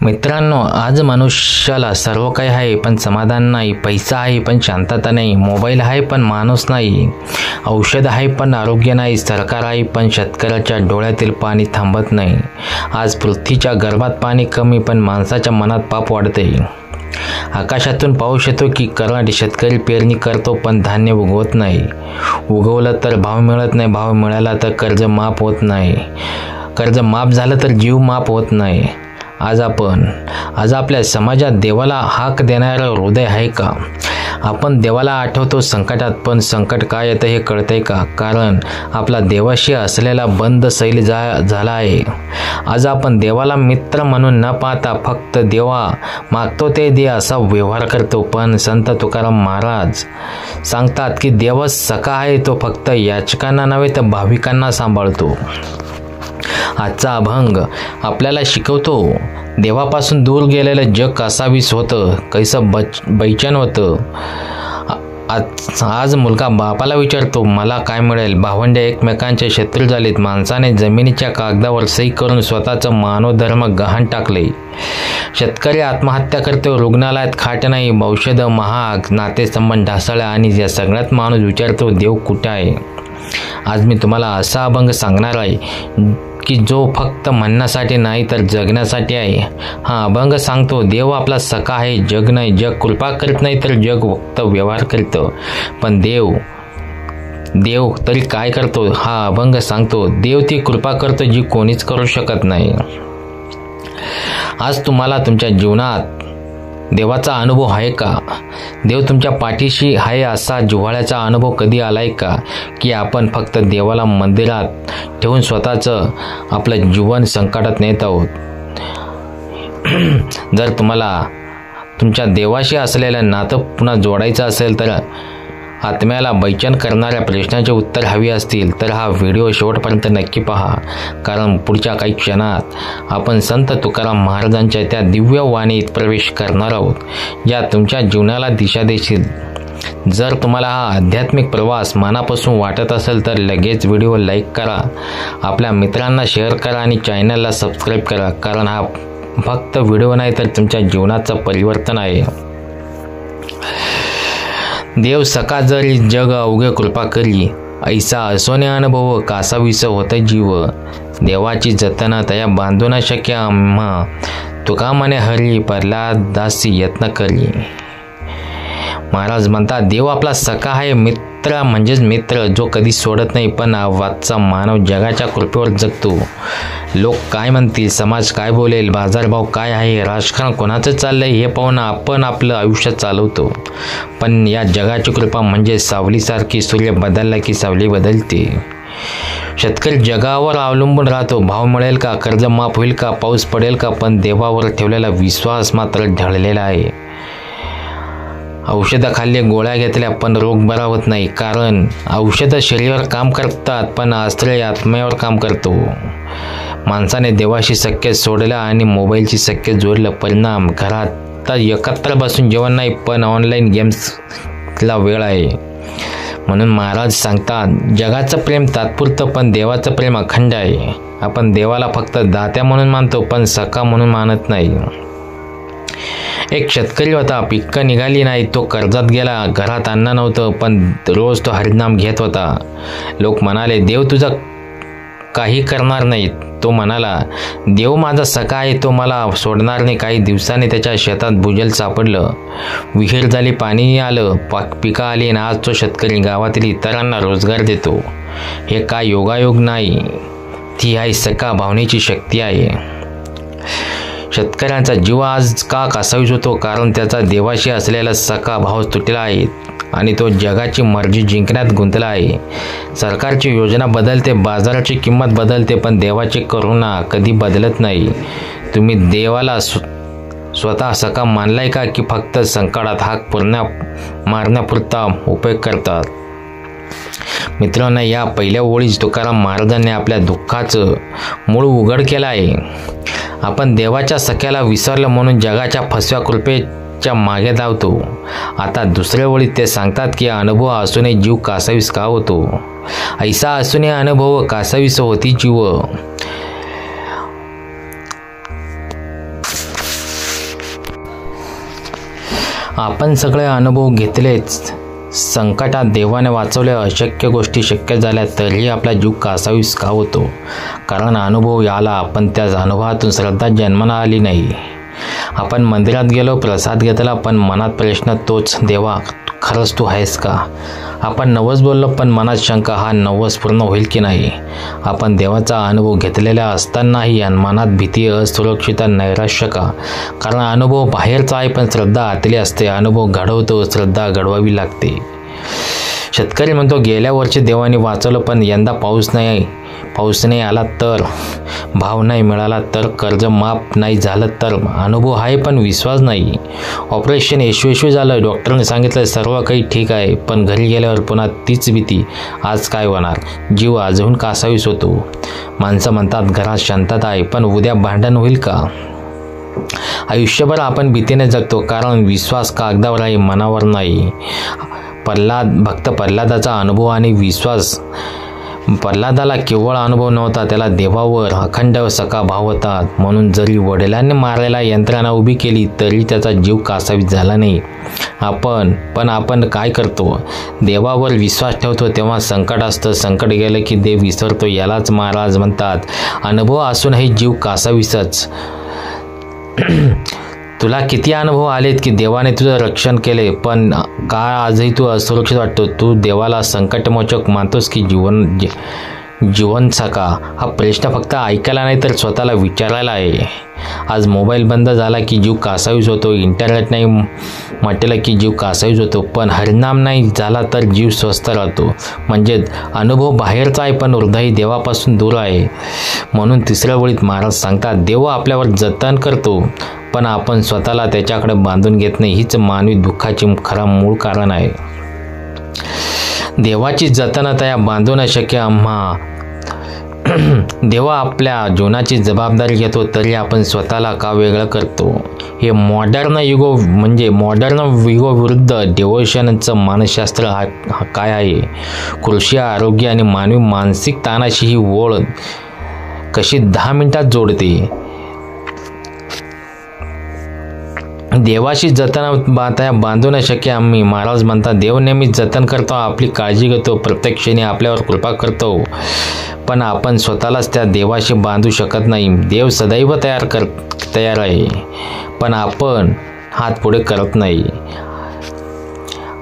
मित्रांनो, आज मनुष्याला सर्व काही आहे पण समाधान नाही. पैसा आहे पण शांतता नाही. मोबाईल आहे पण माणूस नाही. औषध आहे पण आरोग्य नाही. सरकार आहे पण शेतकऱ्याच्या डोळ्यातील पाणी थांबत नाही. आज पृथ्वीच्या गर्भात पाणी कमी पण माणसाच्या मनात पाप वाढते. आकाशातून पाऊस येतो की करंट. शेतकरी पेरणी करतो पण धान्य उगवत नाही. उगवलं तर भाव मिळत नाही. भाव मिळाला तर कर्ज माफ होत नाही. कर्ज माफ झालं तर जीव माफ होत नाही. आज आपल्या समाजात देवाला हाक देणारं हृदय आहे का? आपण देवाला आठवतो संकटात, पण संकट काय येतं हे कळतंय का? कारण आपला देवाशी असलेला बंद सैल झाला आहे. आज आपण देवाला मित्र म्हणून न पाहता फक्त देवा मागतो ते दे असा व्यवहार करतो. पण संत तुकाराम महाराज सांगतात की देवच सखा आहे. तो फक्त याचकांना नव्हे तर भाविकांना सांभाळतो. आजचा अभंग आपल्याला शिकवतो देवापासून दूर गेलेलं जग कसावीस होतं, कैसं बैचन होतं. आज मुलगा बापाला विचारतो मला काय मिळेल. भावंडे एकमेकांचे शत्रू झालेत. माणसाने जमिनीच्या कागदावर सही करून स्वतःचं मानवधर्म गहाण टाकले. शेतकरी आत्महत्या करतो. रुग्णालयात खाट नाही. औषधं महाग. नातेसंबंध ढासळले आणि या सगळ्यात माणूस विचारतो देव कुठे आहे. आज मी तुम्हाला असा अभंग सांगणार आहे की जो फक्त म्हणण्यासाठी नाही तर जगण्यासाठी आहे. हा अभंग सांगतो देव आपला सखा आहे, जग नाही. जग कृपा करत नाही तर जग फक्त व्यवहार करतं. पण देव तरी काय करतो? हा अभंग सांगतो देव ती कृपा करतो जी कोणीच करू शकत नाही. आज तुम्हाला तुमच्या जीवनात देवाचा अनुभव आहे का? देव तुमच्या पाठीशी आहे असा जिव्हाळ्याचा अनुभव कधी आलाय का? की आपण फक्त देवाला मंदिरात ठेवून स्वतःचं आपलं जीवन संकटात नेत आहोत. जर तुम्हाला तुमच्या देवाशी असलेलं नातं पुन्हा जोडायचं असेल तर आत्म्याला बैचन करणाऱ्या प्रश्नाचे उत्तर हवी असतील तर हा व्हिडिओ शेवटपर्यंत नक्की पहा. कारण पुढच्या काही क्षणात आपण संत तुकाराम महाराजांच्या त्या दिव्य वाणीत प्रवेश करणार आहोत ज्या तुमच्या जीवनाला दिशा देतील. जर तुम्हाला हा आध्यात्मिक प्रवास मनापासून वाटत असेल तर लगेच व्हिडिओ लाईक करा, आपल्या मित्रांना शेअर करा आणि चॅनलला सबस्क्राईब करा. कारण हा फक्त व्हिडिओ नाही तर तुमच्या जीवनाचं परिवर्तन आहे. देव सका जरी जग अवघे कृपा करी, ऐसा असोने अनुभव कासावीस होत जीव. देवाची जतन तया बांधू न शक्य आम्हा, तुका मने हरी प्रल्हाद दासी यत्न करी. महाराज म्हणतात देव आपला सखा आहे. मित्र म्हणजेच मित्र जो कधी सोडत नाही. पण आजचा मानव जगाच्या कृपेवर जगतो. लोक काय म्हणतील, समाज काय बोलेल, बाजारभाव काय आहे, राजकारण कोणाचं चाललंय हे पाहून आपण आपलं आयुष्य चालवतो. पण या जगाची कृपा म्हणजे सावलीसारखी. सूर्य बदलला की सावली बदलते. शेतकरी जगावर अवलंबून राहतो. भाव मिळेल का, कर्ज माफ होईल का, पाऊस पडेल का. पण देवावर ठेवलेला विश्वास मात्र ढळलेला आहे. औषधं खाल्ली, गोळ्या घेतल्या पण रोग बरा होत नाही. कारण औषधं शरीरावर काम करतात पण आश्रय आत्म्यावर काम करतो. माणसाने देवाशी सख्य सोडलं आणि मोबाईलची सख्य जोडलं. परिणाम घरात एकत्र बसून जेवण नाही पण ऑनलाईन गेम्सला वेळ आहे. म्हणून महाराज सांगतात जगाचं प्रेम तात्पुरतं पण देवाचं प्रेम अखंड आहे. आपण देवाला फक्त दात्या म्हणून मानतो पण सखा म्हणून मानत नाही. एक शेतकरी होता. पिकं निघाली नाही. तो कर्जात गेला. घरात अन्न नव्हतं पण रोज तो हरिनाम घेत होता. लोक म्हणाले देव तुझं काही करणार नाही. तो म्हणाला देव माझा सखा आहे, तो मला सोडणार नाही. काही दिवसांनी त्याच्या शेतात भूजल सापडलं. विहीर झाली, पाणी आलं, पिकं आली आणि आज तो शेतकरी गावातील इतरांना रोजगार देतो. हे काय योगायोग नाही, ती आहे सखा भावनेची शक्ती आहे. शेतकऱ्यांचा जीव आज का कासावीस होतो? कारण त्याचा देवाशी असलेला सखा भाव तुटला आहे आणि तो जगाची मर्जी जिंकण्यात गुंतला आहे. सरकारची योजना बदलते, बाजाराची किंमत बदलते पण देवाची करुणा कधी बदलत नाही. तुम्ही देवाला स्वतः सखा मानलाय का की फक्त संकटात हाक मारण्यापुरता उपयोग करतात? मित्रांनो, या पहिल्या ओळीत तुकाराम महाराजांनी आपल्या दुःखाचं मूळ उघड केलं आहे. आपण देवाच्या सख्याला विसरलं म्हणून जगाच्या फसव्या कृपेच्या मागे धावतो. आता दुसऱ्या ओळीत ते सांगतात की अनुभव असूनही जीव कासावीस का होतो. ऐसा असूनही अनुभव कासावीस होती जीव. आपण सगळे अनुभव घेतलेच, संकटात देवाने वाचवले, अशक्य गोष्टी शक्य झाल्या तरीही आपला जीव कासावीस का होतो? कारण अनुभव आला पण त्या अनुभवातून श्रद्धा जन्माला आली नाही. आपण मंदिरात गेलो, प्रसाद घेतला, पण मनात प्रश्न तोच, देवा खरंच तू आहेस का? आपण नवस बोललो पण मनात शंका, हा नवस पूर्ण होईल की नाही? आपण देवाचा अनुभव घेतलेला असतानाही मनात भीती, असुरक्षितता, नैराश्य का? कारण अनुभव बाहेरचा आहे पण श्रद्धा आतली असते. अनुभव घडवतो, श्रद्धा घडवावी लागते. शेतकरी म्हणतो, गेल्या वर्षी देवाने वाचवलं पण यंदा पाऊस नाही आला तर, भाव नाही मिळाला तर, कर्ज माफ नाही झालं तर, अनुभव आहे पण विश्वास नाही. ऑपरेशन यशस्वी झालं, डॉक्टरने सांगितलं सर्व काही ठीक आहे, पण घरी गेल्यावर पुन्हा तीच भीती, आज काय होणार? जीव आजहून कासावीस होतो. माणसं म्हणतात घरात शांतता आहे पण उद्या भांडण होईल का? आयुष्यभर आपण भीतीने जगतो कारण विश्वास कागदावर आहे, मनावर नाही. भक्त प्रल्हादाचा अनुभव आणि विश्वास. प्रल्हादाला केवळ अनुभव नव्हता, त्याला देवावर अखंड सखा भाव होता. म्हणून जरी वडिलांनी मारायला यंत्रणा उभी केली तरी त्याचा जीव कासावीस झाला नाही. आपण काय करतो? देवावर विश्वास ठेवतो तेव्हा संकट असतं, संकट गेलं की देव विसरतो. यालाच महाराज म्हणतात, अनुभव असूनही जीव कासावीसच. तुला किती अनुभव आलेत की देवाने तुझं रक्षण केले, पण का आजही तू असुरक्षित वाटतो? तू देवाला संकटमोचक मानतोस की जीवन सखा? हा प्रश्न फक्त ऐकायला नाही तर स्वतःला विचारायला आहे. आज मोबाईल बंद झाला की जीव कासावीस होतो, इंटरनेट नाही म्हटलं की जीव कासावीस होतो, पण हरिनाम नाही झाला तर जीव स्वस्थ राहतो. म्हणजे अनुभव बाहेरचा आहे पण हृदय देवापासून दूर आहे. म्हणून तिसऱ्या ओळीत महाराज सांगतात, देव आपल्यावर जतन करतो पण आपण स्वतःला त्याच्याकडे बांधून घेत नाही. हीच मानवी दुःखाची खरा मूळ कारण आहे. देवाची जतनता बांधून शक्य आम्हा. देवा आपल्या जीवनाची जबाबदारी घेतो तरी आपण स्वतःला का वेगळं करतो? हे मॉडर्न युगो विरुद्ध डिव्होशनचं मानसशास्त्र हा काय आहे? कृषी, आरोग्य आणि मानवी मानसिक ताणाशी ही ओळ कशी 10 मिनिटात जोडते? देवाशी जतन बांधू न शक्य आम्ही. महाराज म्हणतात, देव नेहमी जतन करतो, आपली काळजी घेतो, प्रत्येक क्षणी आपल्यावर कृपा करतो, पण आपण स्वतःलाच त्या देवाशी बांधू शकत नाही. देव सदैव तयार आहे पण आपण हात पुढे करत नाही.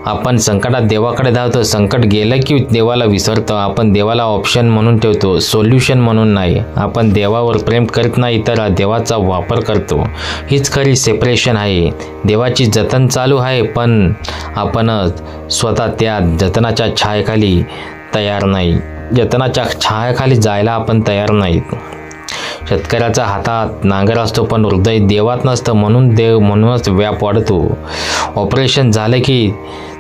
आपण संकटात देवाकडे धावतो, संकट गेलं की देवाला विसरतो. आपण देवाला ऑप्शन म्हणून ठेवतो, सोल्युशन म्हणून नाही. आपण देवावर प्रेम करत नाही तर देवाचा वापर करतो. हीच खरी सेपरेशन आहे. देवाची जतन चालू आहे पण आपण स्वतः त्या जतनाच्या छायाखाली जायला आपण तयार नाहीत. शेतकऱ्याच्या हातात नांगर असतो पण हृदय देवात नसतं, म्हणूनच व्याप वाढतो. ऑपरेशन झालं की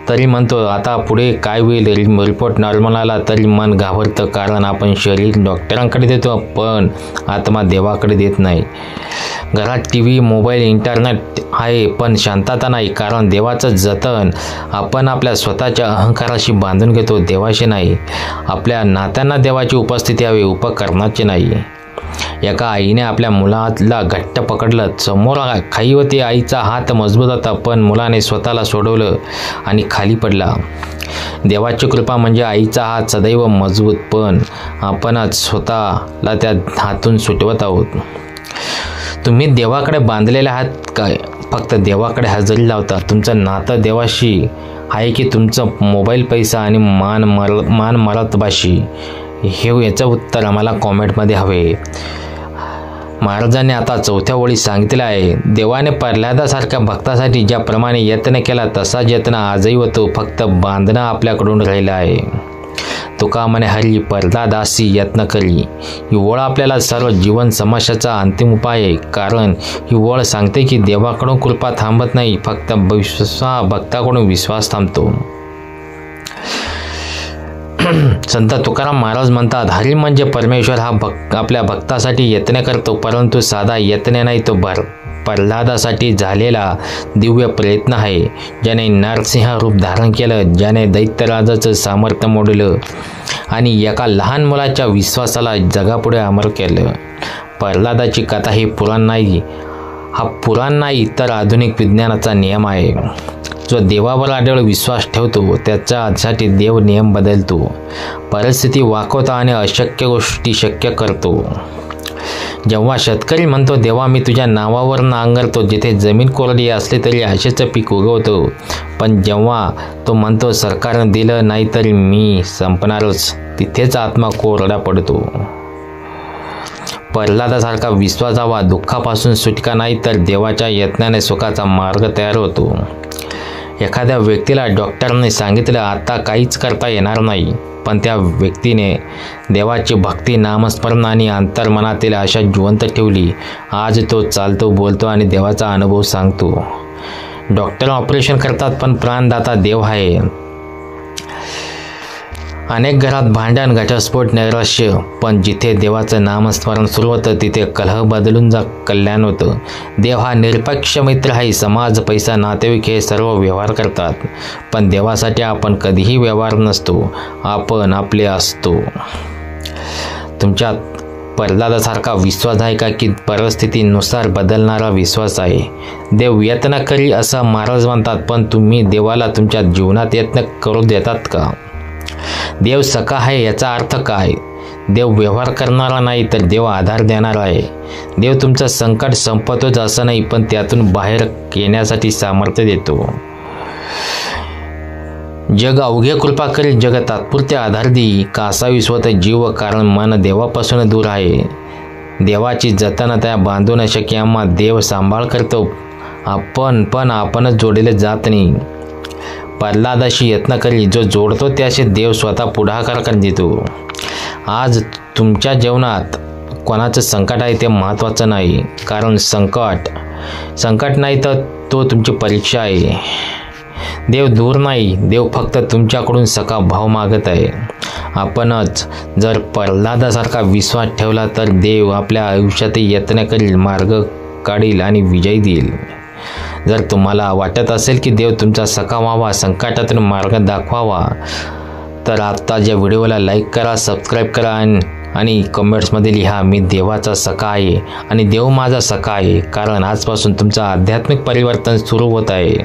तरी म्हणतो आता पुढे काय होईल? रिपोर्ट नॉर्मल आला तरी मन घाबरतं कारण आपण शरीर डॉक्टरांकडे देतो पण आत्मा देवाकडे देत नाही. घरात TV, मोबाईल, इंटरनेट आहे पण शांतता नाही कारण देवाचं जतन आपण आपल्या स्वतःच्या अहंकाराशी बांधून घेतो, देवाशी नाही. आपल्या नात्यांना देवाची उपस्थिती हवी, उपकरणाची नाही. एका आईने आपल्या मुलाला घट्ट पकडलं, समोर खाई होती. आईचा हात मजबूत होता पण मुलाने स्वतःला सोडवलं आणि खाली पडला. देवाची कृपा म्हणजे आईचा हात सदैव मजबूत पण आपणच स्वतःला त्या हातून सुटवत आहोत. तुम्ही देवाकडे बांधलेले आहात काय? फक्त देवाकडे हजेरी लावता? तुमचं नातं देवाशी आहे की तुमचं मोबाईल, पैसा आणि मान मरतबाशी? याचं उत्तर आम्हाला कॉमेंटमध्ये हवे. महाराजांनी आता 4थ्या ओळीत सांगितलं आहे, देवाने प्रल्हादासारख्या भक्तासाठी ज्याप्रमाणे यत्न केला तसाच यत्न आजही होतो, फक्त बांधणं आपल्याकडून राहिलं आहे. तुका म्हणे हरी प्रल्हादासी यत्न करी. ही ओळ आपल्याला सर्व जीवन समस्याचा अंतिम उपाय आहे. कारण ही ओळ सांगते की देवाकडून कृपा थांबत नाही, फक्त भक्ताकडून विश्वास थांबतो. संत तुकाराम महाराज म्हणतात, हरी म्हणजे परमेश्वर हा आपल्या भक्तासाठी यत्न करतो, परंतु साधा यत्न नाही, तो प्रल्हादासाठी झालेला दिव्य प्रयत्न आहे. ज्याने नरसिंह रूप धारण केलं, ज्याने दैत्यराजाचं सामर्थ्य मोडलं आणि एका लहान मुलाच्या विश्वासाला जगापुढे अमर केलं. प्रल्हादाची कथा ही पुराण नाही, हा पुराण नाही तर आधुनिक विज्ञानाचा नियम आहे. जो देवावर अढळ विश्वास ठेवतो त्याच्यासाठी देव नियम बदलतो, परिस्थिती वाकवतो आणि अशक्य गोष्टी शक्य करतो. जेव्हा शेतकरी म्हणतो देवा मी तुझ्या नावावर नांगरतो, जिथे जमीन कोरडी असली तरी आशेचं पीक उगवतो, पण जेव्हा तो म्हणतो सरकारनं दिलं नाही तरी मी संपणारच, तिथेच आत्मा कोरडा पडतो. प्रल्हादासारखा विश्वास हवा. दुःखापासून सुटका नाही तर देवाच्या यत्नाने सुखाचा मार्ग तयार होतो. एखाद्या व्यक्तीला डॉक्टरने सांगितलं आता काहीच करता येणार नाही, पण त्या व्यक्तीने देवाची भक्ती, नामस्मरण आणि अंतर्मनातील आशा जिवंत ठेवली. आज तो चालतो, बोलतो आणि देवाचा अनुभव सांगतो. डॉक्टर ऑपरेशन करतात पण प्राणदाता देव आहे. अनेक घरात भांडण, घटस्फोट, नैराश्य, पण जिथे देवाचं नामस्मरण सुरू होतं तिथे कलह बदलून कल्याण होतं. देव हा निरपेक्ष मित्र आहे. समाज, पैसा, नातेवाईक हे सर्व व्यवहार करतात, पण देवासाठी आपण कधीही व्यवहार नसतो, आपण आपले असतो. तुमच्यात प्रल्हादासारखा विश्वास आहे का, की परिस्थितीनुसार बदलणारा विश्वास आहे? देव यत्न करी असं महाराज म्हणतात, पण तुम्ही देवाला तुमच्या जीवनात यत्न करू देतात का? देव सखा आहे याचा अर्थ काय? देव व्यवहार करणारा नाही तर देव आधार देणारा आहे. देव तुमचं संकट संपवतोच असं नाही, पण त्यातून बाहेर येण्यासाठी सामर्थ्य देतो. जग अवघे कृपा करील, जग तात्पुरते आधार देई, कासावी स्वतः जीव, कारण मन देवापासून दूर आहे. देवाची जतन त्या बांधू न शके, आम्हा देव सांभाळ करतो, पण आपणच जोडले जात नाही. प्रल्हादाशी यत्न करी, जो जोडतो त्याशी देव स्वतः पुढाकार कर देतो. आज तुमच्या जीवनात कोणाचं संकट आहे ते महत्त्वाचं नाही, कारण संकट नाही तर तो तुमची परीक्षा आहे. देव दूर नाही, देव फक्त तुमच्याकडून सखा भाव मागत आहे. आपणच जर प्रल्हादासारखा विश्वास ठेवला तर देव आपल्या आयुष्यात यत्न करील, मार्ग काढील आणि विजय देईल. जर तुम्हाला वाटत असेल की देव तुमचा सखा व्हावा, संकटातून मार्ग दाखवावा, तर आत्ताच्या व्हिडिओला लाईक करा, सबस्क्राईब करा आणि कमेंट्समध्ये लिहा मी देवाचा सखा आहे आणि देव माझा सखा आहे, कारण आजपासून तुमचं आध्यात्मिक परिवर्तन सुरू होत आहे.